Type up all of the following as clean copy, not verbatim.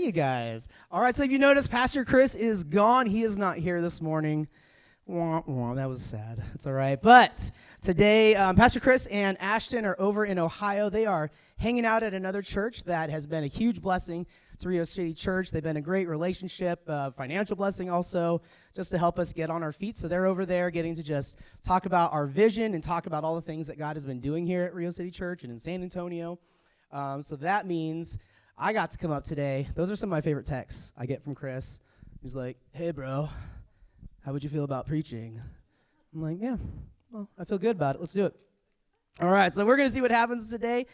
you guys. All right, so if you notice, Pastor Chris is gone. He is not here this morning. Wah, wah, that was sad. It's all right. But today, Pastor Chris and Ashton are over in Ohio. They are hanging out at another church that has been a huge blessing to Rio City Church. They've been a great relationship, financial blessing also, just to help us get on our feet. So they're over there getting to just talk about our vision and talk about all the things that God has been doing here at Rio City Church and in San Antonio. So that means I got to come up today. Those are some of my favorite texts I get from Chris. He's like, "Hey, bro, how would you feel about preaching?" I'm like, "Yeah, well, I feel good about it. Let's do it." All right, so we're going to see what happens today.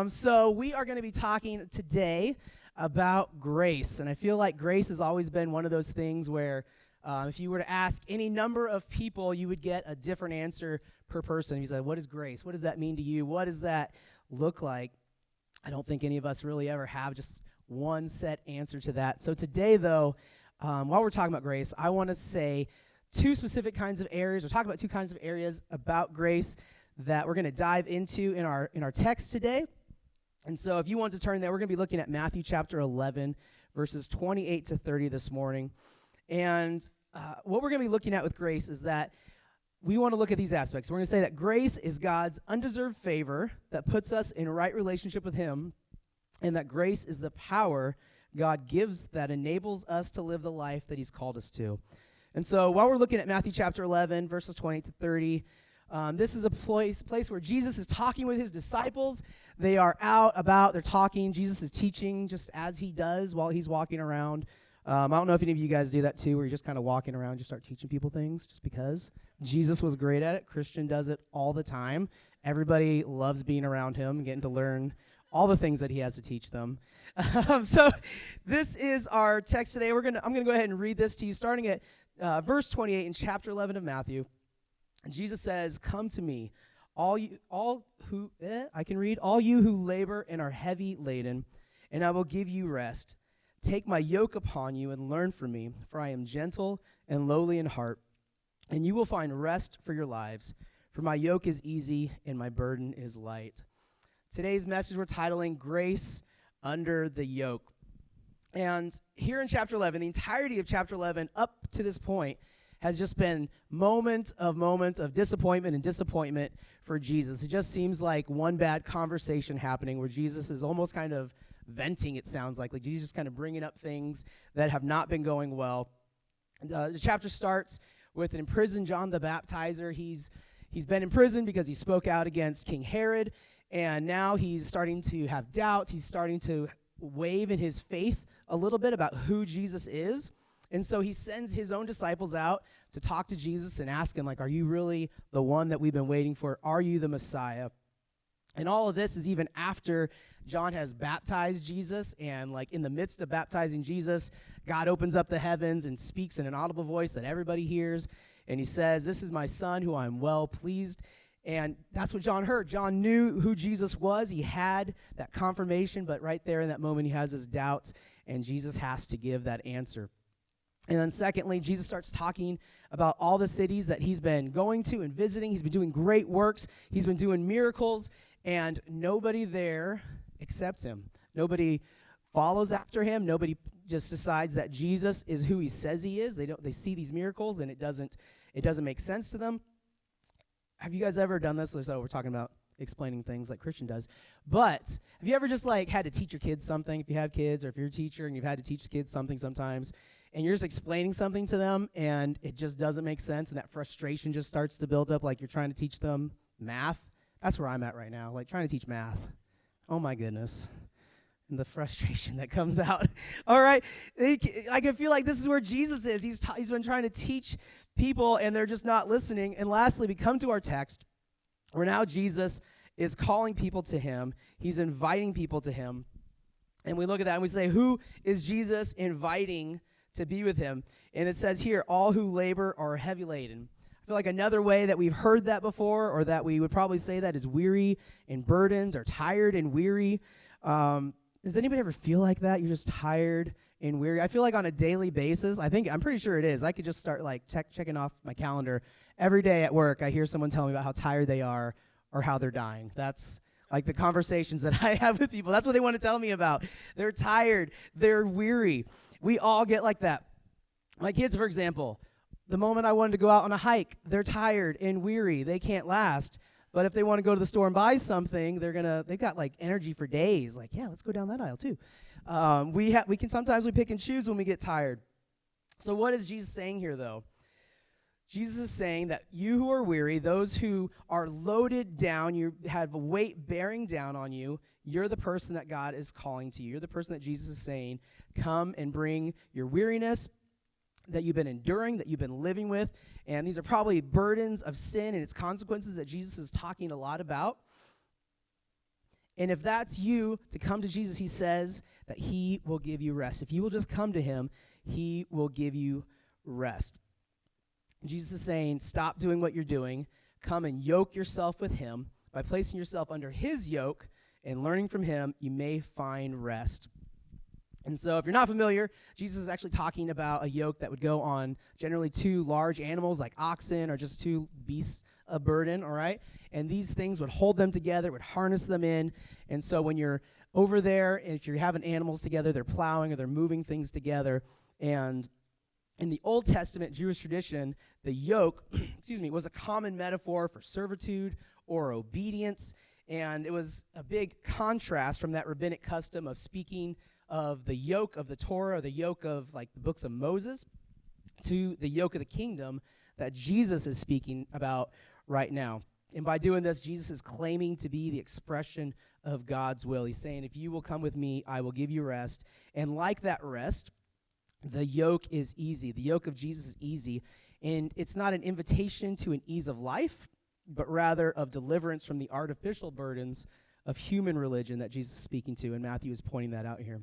So we are going to be talking today about grace. And I feel like grace has always been one of those things where if you were to ask any number of people, you would get a different answer per person. If you said, "What is grace? What does that mean to you? What does that look like?" I don't think any of us really ever have just one set answer to that. So today, though, while we're talking about grace, I want to say two specific kinds of areas, or talk about two kinds of areas about grace that we're going to dive into in our text today. And so if you want to turn there, we're going to be looking at Matthew chapter 11, verses 28 to 30 this morning. And what we're going to be looking at with grace is that we want to look at these aspects. We're going to say that grace is God's undeserved favor that puts us in right relationship with Him, and that grace is the power God gives that enables us to live the life that He's called us to. And so while we're looking at Matthew chapter 11, verses 28 to 30, this is a place where Jesus is talking with His disciples. They are out about, they're talking. Jesus is teaching just as He does while He's walking around. I don't know if any of you guys do that too, where you're just kind of walking around, just start teaching people things just because. Jesus was great at it. Christian does it all the time. Everybody loves being around Him, getting to learn all the things that He has to teach them. So this is our text today. I'm going to go ahead and read this to you, starting at verse 28 in chapter 11 of Matthew. And Jesus says, "Come to me, all you who labor and are heavy laden, and I will give you rest. Take my yoke upon you and learn from me, for I am gentle and lowly in heart, and you will find rest for your lives. For my yoke is easy and my burden is light." Today's message we're titling Grace Under the Yoke. And here in chapter 11, the entirety of chapter 11 up to this point has just been moments of disappointment for Jesus. It just seems like one bad conversation happening where Jesus is almost kind of venting, it sounds like Jesus kind of bringing up things that have not been going well. The chapter starts with an imprisoned John the Baptizer. He's been in prison because he spoke out against King Herod, and now he's starting to have doubts. He's starting to waver in his faith a little bit about who Jesus is. And so he sends his own disciples out to talk to Jesus and ask him, like, "Are you really the one that we've been waiting for? Are you the Messiah?" And all of this is even after John has baptized Jesus, and like in the midst of baptizing Jesus, God opens up the heavens and speaks in an audible voice that everybody hears, and He says, "This is my Son who I am well pleased." And that's what John heard. John knew who Jesus was. He had that confirmation, but right there in that moment, he has his doubts, and Jesus has to give that answer. And then secondly, Jesus starts talking about all the cities that He's been going to and visiting. He's been doing great works. He's been doing miracles, and nobody there accepts Him. Nobody follows after Him. Nobody just decides that Jesus is who He says He is. They see these miracles, and it doesn't make sense to them. Have you guys ever done this? So we're talking about explaining things like Christian does. But have you ever just like had to teach your kids something, if you have kids, or if you're a teacher and you've had to teach kids something sometimes, and you're just explaining something to them, and it just doesn't make sense, and that frustration just starts to build up, like you're trying to teach them math? That's where I'm at right now, like trying to teach math. Oh, my goodness. And the frustration that comes out. All right? I can feel like this is where Jesus is. He's been trying to teach people, and they're just not listening. And lastly, we come to our text, where now Jesus is calling people to Him. He's inviting people to Him. And we look at that, and we say, who is Jesus inviting to be with Him? And it says here, all who labor are heavy laden. I feel like another way that we've heard that before, or that we would probably say that, is weary and burdened, or tired and weary. Does anybody ever feel like that? You're just tired and weary? I feel like on a daily basis, I'm pretty sure it is. I could just start like checking off my calendar. Every day at work, I hear someone tell me about how tired they are or how they're dying. That's Like the conversations that I have with people, that's what they want to tell me about. They're tired. They're weary. We all get like that. My kids, for example, the moment I wanted to go out on a hike, they're tired and weary. They can't last. But if they want to go to the store and buy something, they've got like energy for days. Like, yeah, let's go down that aisle too. We can sometimes pick and choose when we get tired. So what is Jesus saying here, though? Jesus is saying that you who are weary, those who are loaded down, you have a weight bearing down on you, you're the person that God is calling to you. You're the person that Jesus is saying, come and bring your weariness that you've been enduring, that you've been living with. And these are probably burdens of sin and its consequences that Jesus is talking a lot about. And if that's you, to come to Jesus, he says that he will give you rest. If you will just come to him, he will give you rest. Jesus is saying, stop doing what you're doing. Come and yoke yourself with him. By placing yourself under his yoke and learning from him, you may find rest. And so if you're not familiar, Jesus is actually talking about a yoke that would go on generally two large animals like oxen or just two beasts of burden, all right? And these things would hold them together, would harness them in. And so when you're over there, and if you're having animals together, they're plowing or they're moving things together. And in the Old Testament Jewish tradition, the yoke, was a common metaphor for servitude or obedience. And it was a big contrast from that rabbinic custom of speaking of the yoke of the Torah, or the yoke of like the books of Moses, to the yoke of the kingdom that Jesus is speaking about right now. And by doing this, Jesus is claiming to be the expression of God's will. He's saying, if you will come with me, I will give you rest. And like that rest, the yoke is easy. The yoke of Jesus is easy. And it's not an invitation to an ease of life, but rather of deliverance from the artificial burdens of human religion that Jesus is speaking to. And Matthew is pointing that out here.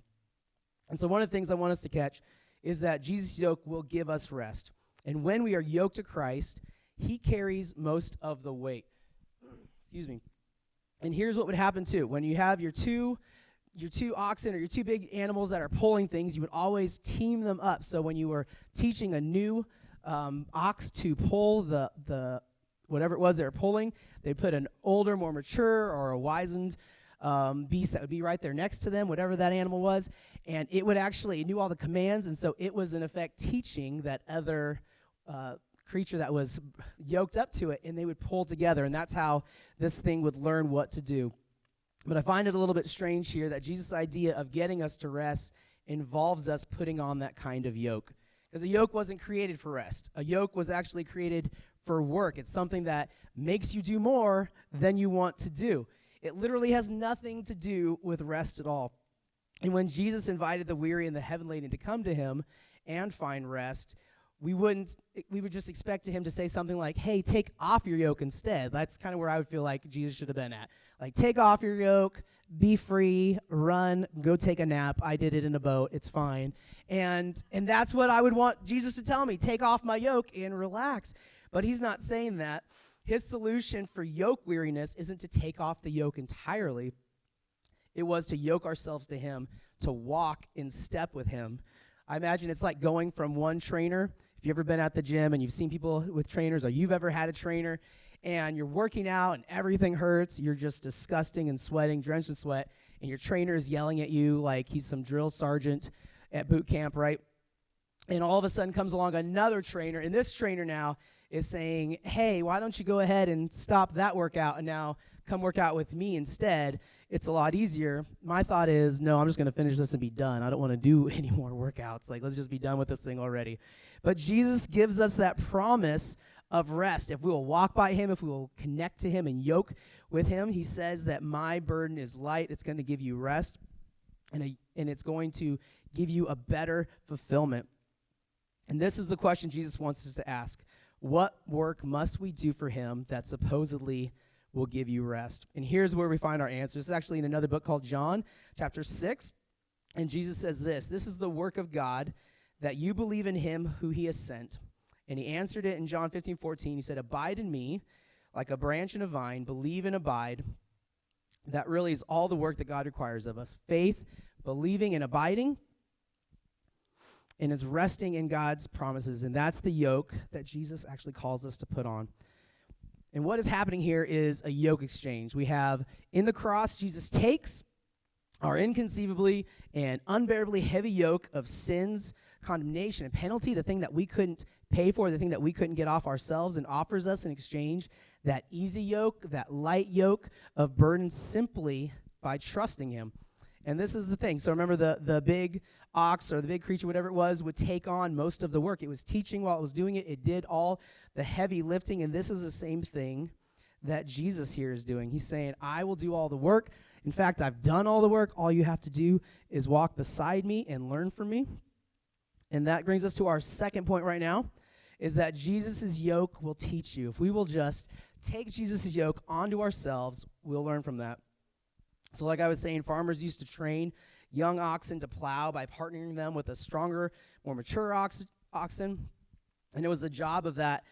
And so one of the things I want us to catch is that Jesus' yoke will give us rest. And when we are yoked to Christ, he carries most of the weight. And here's what would happen too. When you have your two oxen or your two big animals that are pulling things, you would always team them up. So when you were teaching a new ox to pull the whatever it was they were pulling, they'd put an older, more mature, or a wizened beast that would be right there next to them, whatever that animal was. And it knew all the commands, and so it was in effect teaching that other creature that was yoked up to it, and they would pull together, and that's how this thing would learn what to do. But I find it a little bit strange here that Jesus' idea of getting us to rest involves us putting on that kind of yoke. Because a yoke wasn't created for rest. A yoke was actually created for work. It's something that makes you do more than you want to do. It literally has nothing to do with rest at all. And when Jesus invited the weary and the heavy-laden to come to him and find rest, we would just expect him to say something like, hey, take off your yoke instead. That's kind of where I would feel like Jesus should have been at. Like, take off your yoke, be free, run, go take a nap. I did it in a boat. It's fine. And that's what I would want Jesus to tell me. Take off my yoke and relax. But he's not saying that. His solution for yoke weariness isn't to take off the yoke entirely. It was to yoke ourselves to him, to walk in step with him. I imagine it's like going from one trainer. If you've ever been at the gym and you've seen people with trainers, or you've ever had a trainer, and you're working out and everything hurts, you're just disgusting and sweating, drenched in sweat, and your trainer is yelling at you like he's some drill sergeant at boot camp, right? And all of a sudden comes along another trainer, and this trainer now is saying, hey, why don't you go ahead and stop that workout and now come work out with me instead? It's a lot easier. My thought is, no, I'm just going to finish this and be done. I don't want to do any more workouts. Like, let's just be done with this thing already. But Jesus gives us that promise of rest. If we will walk by him, if we will connect to him and yoke with him, he says that my burden is light. It's going to give you rest, and it's going to give you a better fulfillment. And this is the question Jesus wants us to ask. What work must we do for him that supposedly will give you rest? And here's where we find our answer. This is actually in another book called John, chapter 6. And Jesus says this is the work of God, that you believe in him who he has sent. And he answered it in John 15:14. He said, abide in me like a branch in a vine, believe and abide. That really is all the work that God requires of us. Faith, believing and abiding, and is resting in God's promises. And that's the yoke that Jesus actually calls us to put on. And what is happening here is a yoke exchange. We have in the cross, Jesus takes our inconceivably and unbearably heavy yoke of sins, condemnation, and penalty, the thing that we couldn't pay for, the thing that we couldn't get off ourselves, and offers us in exchange that easy yoke, that light yoke of burden simply by trusting him. And this is the thing. So remember the big ox or the big creature, whatever it was, would take on most of the work. It was teaching while it was doing it. It did all the heavy lifting. And this is the same thing that Jesus here is doing. He's saying, I will do all the work. In fact, I've done all the work. All you have to do is walk beside me and learn from me. And that brings us to our second point right now, is that Jesus' yoke will teach you. If we will just take Jesus' yoke onto ourselves, we'll learn from that. So like I was saying, farmers used to train young oxen to plow by partnering them with a stronger, more mature oxen. And it was the job of that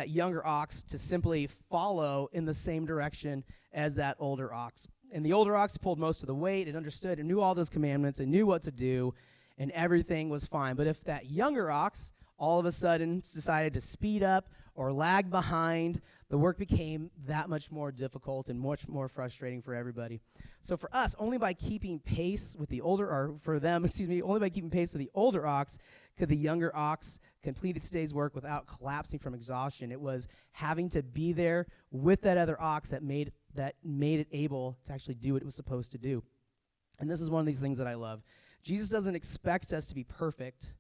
younger ox to simply follow in the same direction as that older ox. And the older ox pulled most of the weight and understood and knew all those commandments and knew what to do, and everything was fine. But if that younger ox all of a sudden decided to speed up or lag behind, the work became that much more difficult and much more frustrating for everybody. So for us, only by keeping pace with the older, or for them, only by keeping pace with the older ox could the younger ox complete its day's work without collapsing from exhaustion. It was having to be there with that other ox that made it able to actually do what it was supposed to do. And this is one of these things that I love. Jesus doesn't expect us to be perfect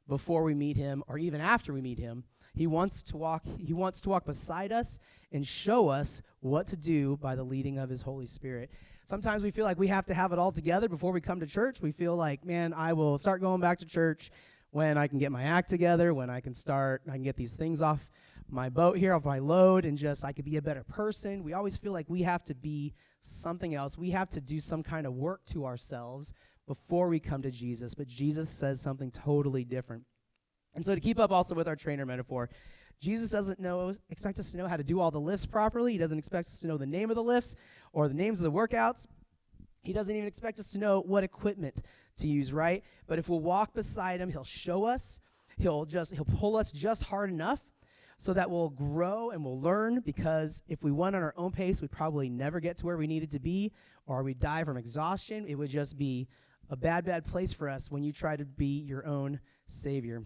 before we meet him or even after we meet him. He wants to walk beside us and show us what to do by the leading of his Holy Spirit. Sometimes we feel like we have to have it all together before we come to church. We feel like, man, I will start going back to church when I can get my act together, when I can get these things off my boat here, off my load, and just I could be a better person. We always feel like we have to be something else. We have to do some kind of work to ourselves before we come to Jesus. But Jesus says something totally different. And so to keep up also with our trainer metaphor, Jesus doesn't expect us to know how to do all the lifts properly. He doesn't expect us to know the name of the lifts or the names of the workouts. He doesn't even expect us to know what equipment to use, right? But if we'll walk beside him, he'll show us. He'll pull us just hard enough so that we'll grow and we'll learn, because if we went on our own pace, we'd probably never get to where we needed to be, or we'd die from exhaustion. It would just be a bad place for us when you try to be your own savior.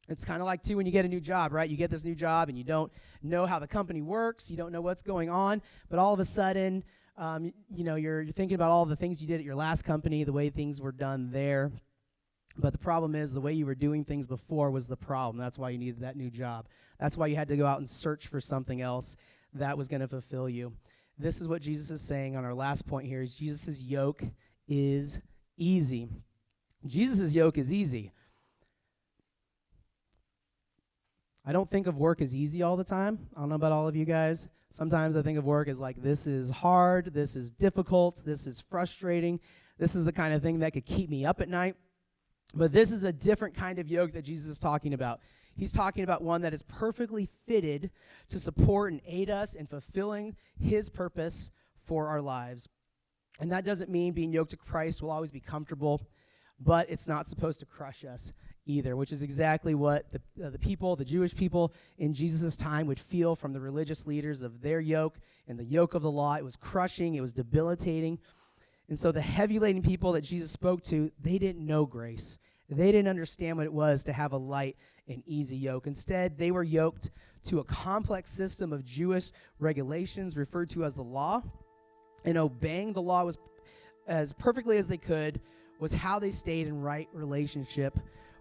It's kind of like, too, when you get a new job, right? You get this new job, and you don't know how the company works. You don't know what's going on. But all of a sudden, you're thinking about all the things you did at your last company, the way things were done there. But the problem is the way you were doing things before was the problem. That's why you needed that new job. That's why you had to go out and search for something else that was going to fulfill you. This is what Jesus is saying on our last point here, is Jesus' yoke is easy. Jesus' yoke is easy. I don't think of work as easy all the time. I don't know about all of you guys. Sometimes I think of work as like, this is hard, this is difficult, this is frustrating. This is the kind of thing that could keep me up at night. But this is a different kind of yoke that Jesus is talking about. He's talking about one that is perfectly fitted to support and aid us in fulfilling his purpose for our lives. And that doesn't mean being yoked to Christ will always be comfortable, but it's not supposed to crush us either, which is exactly what the Jewish people in Jesus' time would feel from the religious leaders of their yoke and the yoke of the law. It was crushing, it was debilitating. And so the heavy-laden people that Jesus spoke to, they didn't know grace. They didn't understand what it was to have a light and easy yoke. Instead, they were yoked to a complex system of Jewish regulations referred to as the law. And obeying the law was as perfectly as they could was how they stayed in right relationship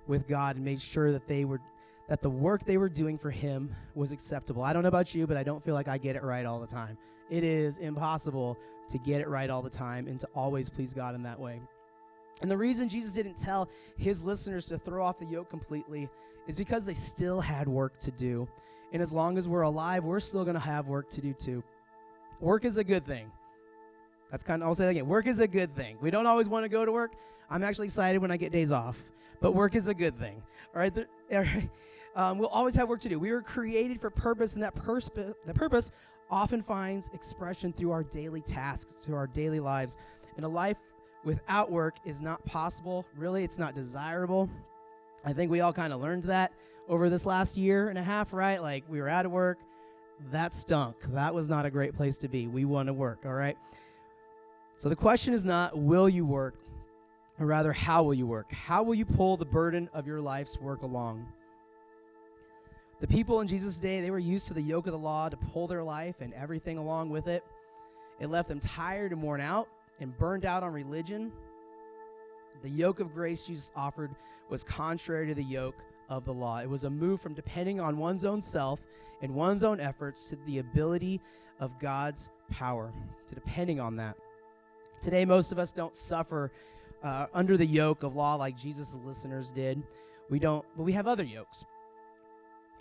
with God and made sure that the work they were doing for him was acceptable. I don't know about you, but I don't feel like I get it right all the time. It is impossible to get it right all the time and to always please God in that way. And the reason Jesus didn't tell his listeners to throw off the yoke completely is because they still had work to do. And as long as we're alive, we're still going to have work to do too. Work is a good thing. I'll say that again. Work is a good thing. We don't always want to go to work. I'm actually excited when I get days off. But work is a good thing. All right? We'll always have work to do. We were created for purpose, and that purpose often finds expression through our daily tasks, through our daily lives. And a life without work is not possible. Really, it's not desirable. I think we all kind of learned that over this last year and a half, right? Like, we were out of work, that stunk. That was not a great place to be. We want to work, all right? So the question is not, will you work, or rather, how will you work? How will you pull the burden of your life's work along? The people in Jesus' day, they were used to the yoke of the law to pull their life and everything along with it. It left them tired and worn out and burned out on religion. The yoke of grace Jesus offered was contrary to the yoke of the law. It was a move from depending on one's own self and one's own efforts to the ability of God's power, to depending on that. Today, most of us don't suffer under the yoke of law like Jesus' listeners did. We don't, but we have other yokes.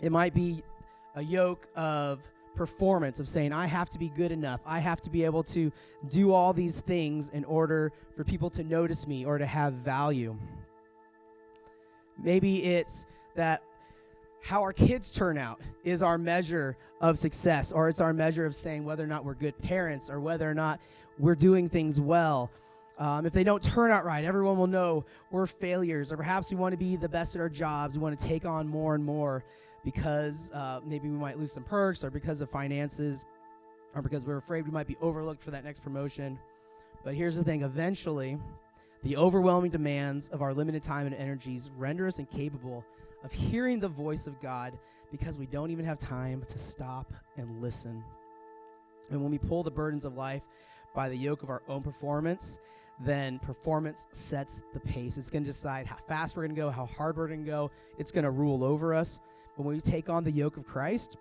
It might be a yoke of performance, of saying, I have to be good enough. I have to be able to do all these things in order for people to notice me or to have value. Maybe it's that how our kids turn out is our measure of success, or it's our measure of saying whether or not we're good parents or whether or not we're doing things well. If they don't turn out right, everyone will know we're failures, or perhaps we want to be the best at our jobs. We want to take on more and more because maybe we might lose some perks, or because of finances, or because we're afraid we might be overlooked for that next promotion. But here's the thing, eventually, the overwhelming demands of our limited time and energies render us incapable of hearing the voice of God because we don't even have time to stop and listen. And when we pull the burdens of life by the yoke of our own performance, then performance sets the pace. It's going to decide how fast we're going to go, how hard we're going to go. It's going to rule over us. But when we take on the yoke of Christ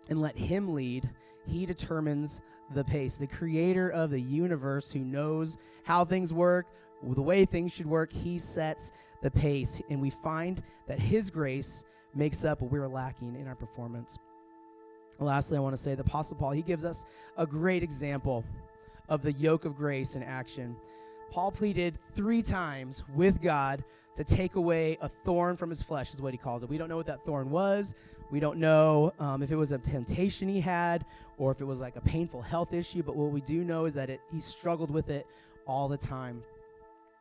and let him lead, he determines the pace. The creator of the universe, who knows how things work, the way things should work, he sets the pace. And we find that his grace makes up what we're lacking in our performance. And lastly, I want to say the Apostle Paul, he gives us a great example of the yoke of grace in action. Paul pleaded 3 times with God to take away a thorn from his flesh, is what he calls it. We don't know what that thorn was. We don't know if it was a temptation he had or if it was like a painful health issue, but what we do know is that he struggled with it all the time.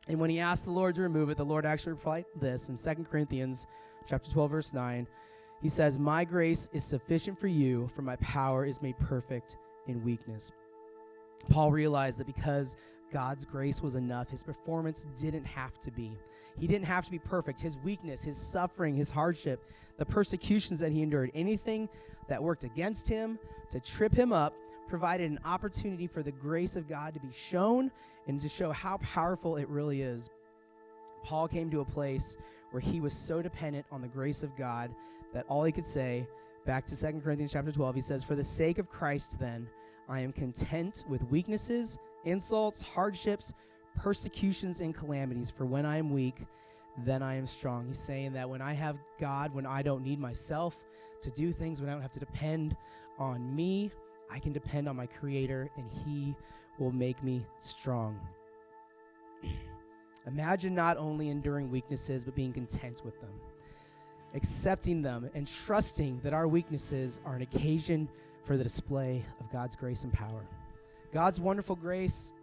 And when he asked the Lord to remove it, the Lord actually replied this in 2 Corinthians chapter 12, verse 9. He says, "My grace is sufficient for you, for my power is made perfect in weakness." Paul realized that because God's grace was enough, his performance didn't have to be. He didn't have to be perfect. His weakness, his suffering, his hardship, the persecutions that he endured, anything that worked against him to trip him up, provided an opportunity for the grace of God to be shown and to show how powerful it really is. Paul came to a place where he was so dependent on the grace of God that all he could say, back to 2 Corinthians chapter 12, he says, "For the sake of Christ, then, I am content with weaknesses, insults, hardships, persecutions, and calamities. For when I am weak, then I am strong." He's saying that when I have God, when I don't need myself to do things, when I don't have to depend on me, I can depend on my Creator, and he will make me strong. Imagine not only enduring weaknesses, but being content with them, accepting them, and trusting that our weaknesses are an occasion for the display of God's grace and power. God's wonderful grace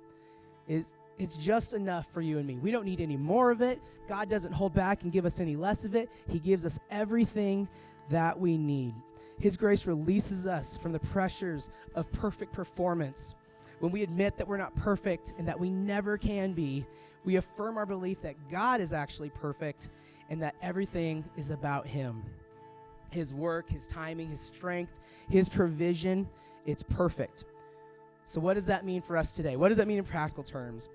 it's just enough for you and me. We don't need any more of it. God doesn't hold back and give us any less of it. He gives us everything that we need. His grace releases us from the pressures of perfect performance. When we admit that we're not perfect and that we never can be, we affirm our belief that God is actually perfect and that everything is about him. His work, his timing, his strength, his provision, it's perfect. So what does that mean for us today? What does that mean in practical terms?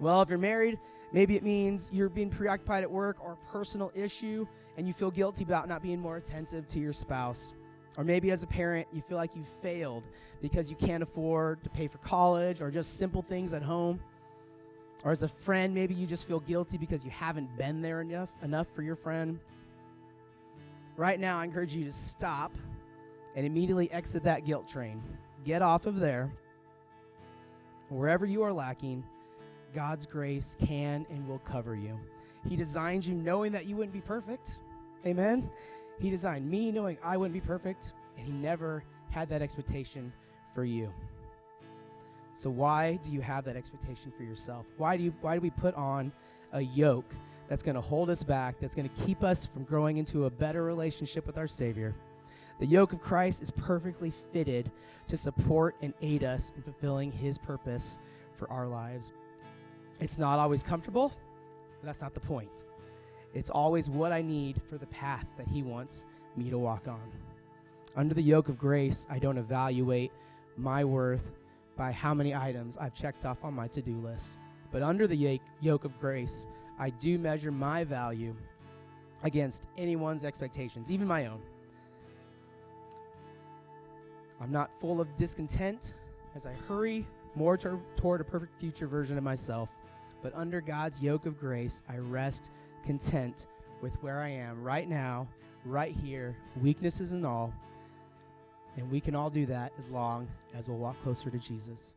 Well, if you're married, maybe it means you're being preoccupied at work or a personal issue and you feel guilty about not being more attentive to your spouse. Or maybe as a parent, you feel like you failed because you can't afford to pay for college or just simple things at home. Or as a friend, maybe you just feel guilty because you haven't been there enough for your friend. Right now, I encourage you to stop and immediately exit that guilt train. Get off of there. Wherever you are lacking, God's grace can and will cover you. He designed you knowing that you wouldn't be perfect. Amen? He designed me knowing I wouldn't be perfect, and he never had that expectation for you. So why do you have that expectation for yourself? Why do we put on a yoke that's going to hold us back, that's going to keep us from growing into a better relationship with our Savior, The yoke of Christ is perfectly fitted to support and aid us in fulfilling his purpose for our lives. It's not always comfortable, but that's not the point. It's always what I need for the path that he wants me to walk on. Under the yoke of grace, I don't evaluate my worth by how many items I've checked off on my to-do list. But under the yoke of grace, I do measure my value against anyone's expectations, even my own. I'm not full of discontent as I hurry more toward a perfect future version of myself. But under God's yoke of grace, I rest content with where I am right now, right here, weaknesses and all. And we can all do that as long as we'll walk closer to Jesus.